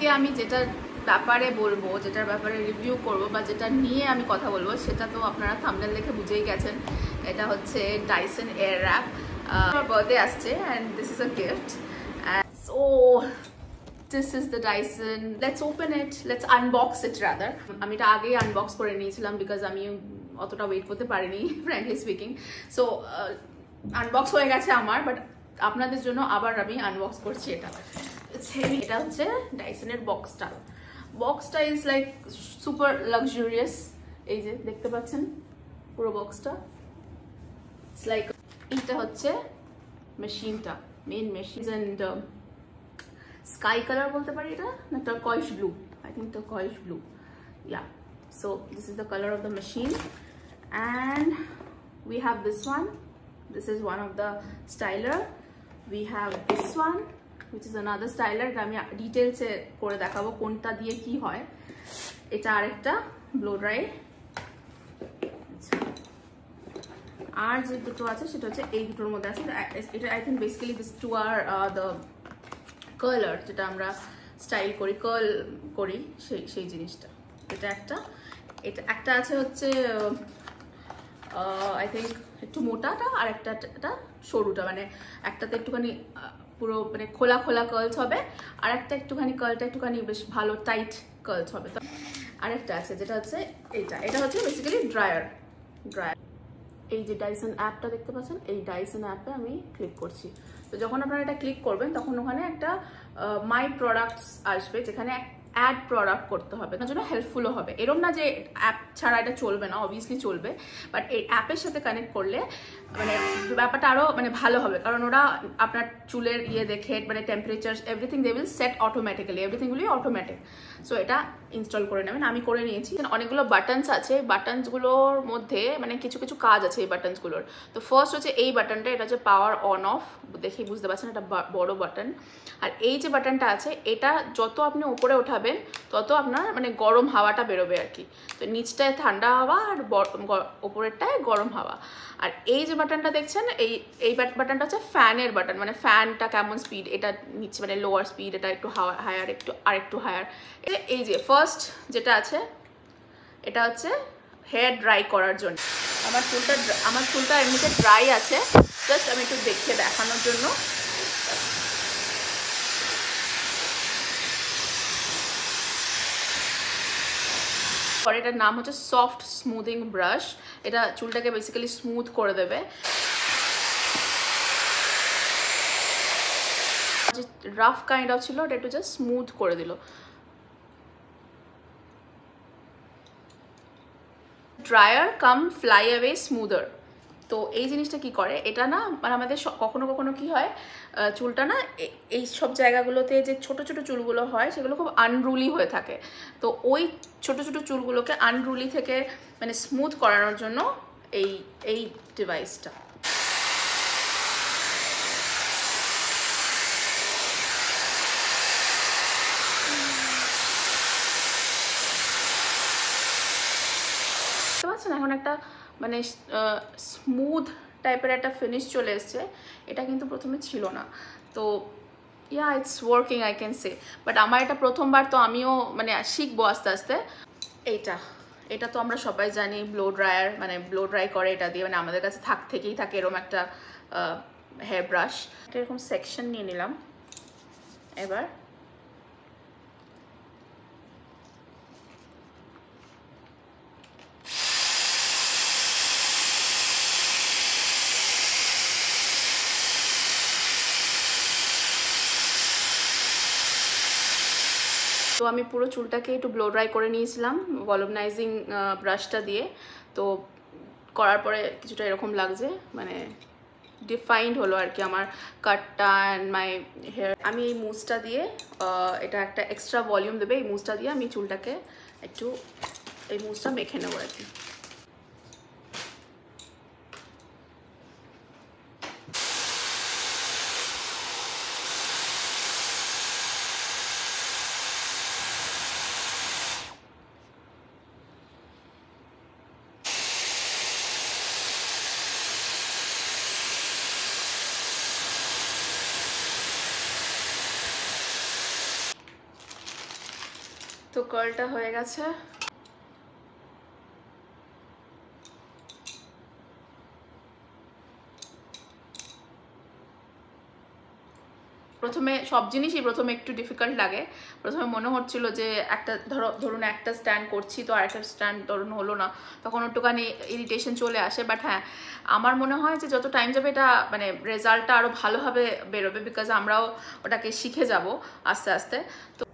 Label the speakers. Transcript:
Speaker 1: আজকে আমি যেটার ব্যাপারে বলবো, যেটার ব্যাপারে রিভিউ করবো বা যেটা নিয়ে আমি কথা বলবো সেটা তো আপনারা থাম্বনেল দেখে বুঝেই গেছেন। এটা হচ্ছে ডাইসন এয়ারwrap। আমার বার্থডে আসছে and this is a gift and so this is the Dyson. Let's open it, let's unbox it rather. আমি এটা আগেই আনবক্স করে নিয়েছিলাম বিকজ আমি অতটা ওয়েট করতে পারিনি frankly speaking. So আনবক্স হয়ে গেছে আমার, বাট আপনাদের জন্য আবার আমি আনবক্স করছি এটা। এটা হচ্ছে ডাইসনের বক্সটা ইজ লাইক সুপার লাক্সারিয়াস। এই যে দেখতে পাচ্ছেন পুরো বক্সটা, ইটস লাইক এটা হচ্ছে মেশিনটা, main machine and sky colour বলতে পারি এটা, না turquoise blue, I think turquoise blue, yeah. So this is the colour of the machine and we have this one. This is one of the styler. We have this one which is another styler. আমি details এ করে দেখাবো কোনটা দিয়ে কি হয়। এটা আরেকটা blow dry. আর যে দুটো আছে সেটা হচ্ছে এই দুটোর মধ্যে আছে। এটা I think basically this two are the colour, যেটা আমরা স্টাইল করি, কার্ল করি, সেই জিনিসটা। এটা একটা আছে হচ্ছে আই থিঙ্ক একটু মোটাটা আর একটা সরুটা, মানে একটাতে একটুখানি পুরো মানে খোলা খোলা কার্লস হবে, আর একটা একটুখানি কার্লটা একটুখানি বেশ ভালো টাইট কার্লস হবে। তো আরেকটা আছে যেটা হচ্ছে এটা হচ্ছে বেসিক্যালি ড্রায়ার। এই যে ডাইসন অ্যাপটা দেখতে পাচ্ছেন, এই ডাইসন অ্যাপে আমি ক্লিক করছি। তো যখন আপনারা এটা ক্লিক করবেন তখন ওখানে একটা মাই প্রোডাক্টস আসবে, যেখানে অ্যাড প্রোডাক্ট করতে হবে, তার জন্য হেল্পফুলও হবে। এরকম না যে অ্যাপ ছাড়া এটা চলবে না, অবভিয়াসলি চলবে, বাট এই অ্যাপের সাথে কানেক্ট করলে মানে ব্যাপারটা আরও মানে ভালো হবে, কারণ ওরা আপনার চুলের দেখে মানে temperature everything they will set automatically, everything will automatic. So এটা ইনস্টল করে নেবেন, আমি করে নিয়েছি। অনেকগুলো বাটনস আছে, বাটনসগুলোর মধ্যে মানে কিছু কিছু কাজ আছে এই বাটনসগুলোর। তো ফার্স্ট হচ্ছে এই বাটনটা, এটা হচ্ছে পাওয়ার অন অফ, দেখেই বুঝতে পারছেন এটা বড় বাটন। আর এই যে বাটনটা আছে, এটা যত আপনি উপরে ওঠাবেন তত আপনার মানে গরম হাওয়াটা বেরোবে আর কি। তো নিচটায় ঠান্ডা হাওয়া আর ওপরেরটায় গরম হাওয়া। আর এই যে বাটনটা দেখছেন, এই বাটনটা হচ্ছে ফ্যানের বাটন, মানে ফ্যানটা কেমন স্পিড, এটা নিচে মানে লোয়ার স্পিড, এটা একটু হায়ার, আরেকটু হায়ার। এই যে ফার্স্ট যেটা আছে, এটা হচ্ছে হেয়ার ড্রাই করার জন্য। আমার চুলটা এমনিতে ড্রাই আছে, জাস্ট আমি একটু দেখানোর জন্য। এটার নাম হচ্ছে সফট স্মুথিং ব্রাশ। এটা চুলটাকে বেসিক্যালি স্মুথ করে দেবে। যে রাফ কাইন্ড অফ ছিল ওটা একটু জাস্ট স্মুথ করে দিল। ড্রায়ার কাম ফ্লাই অ্যাওয়ে স্মুদার। তো এই জিনিসটা কি করে, এটা না মানে আমাদের কখনো কখনো কি হয়, চুলটা না এই সব জায়গাগুলোতে যে ছোট ছোট চুলগুলো হয় সেগুলো খুব আনরুলি হয়ে থাকে। তো ওই ছোট ছোট চুলগুলোকে আনরুলি থেকে মানে স্মুথ করানোর জন্য এই ডিভাইসটা। এখন একটা মানে স্মুথ টাইপের একটা ফিনিশ চলে এসছে, এটা কিন্তু প্রথমে ছিল না। তো yeah it's working I can say, but আমার এটা প্রথমবার, তো আমিও মানে শিখবো আস্তে আস্তে। এটা তো আমরা সবাই জানি ব্লো ড্রায়ার, মানে ব্লো ড্রাই করে এটা দিয়ে, মানে আমাদের কাছে থেকেই থাকে এরকম একটা হেয়ার ব্রাশ। এটা এরকম সেকশন নিয়ে নিলাম। এবার তো আমি পুরো চুলটাকে একটু ব্লো ড্রাই করে নিয়েছিলাম ভলিউমাইজিং ব্রাশটা দিয়ে। তো করার পরে কিছুটা এরকম লাগছে, মানে ডিফাইন্ড হলো আর কি আমার কাটটা অ্যান্ড মাই হেয়ার। আমি এই মুসটা দিয়ে, এটা একটা এক্সট্রা ভলিউম দেবে, এই মুসটা দিয়ে আমি চুলটাকে একটু এই মুসটা মেখে নেবো আর কি। তো কার্লটা হয়ে গেছে। প্রথমে সব জিনিসই প্রথমে একটু ডিফিকাল্ট লাগে। প্রথমে মনে হচ্ছিল যে একটা ধরুন একটা স্ট্যান্ড করছি তো আরেকটা স্ট্যান্ড ধরুন হলো না, তখন একটুখানি ইরিটেশন চলে আসে। বাট হ্যাঁ, আমার মনে হয় যে যত টাইম যাবে এটা মানে রেজাল্টটা আরও ভালোভাবে বেরোবে, বিকজ আমরাও ওটাকে শিখে যাব আস্তে আস্তে। তো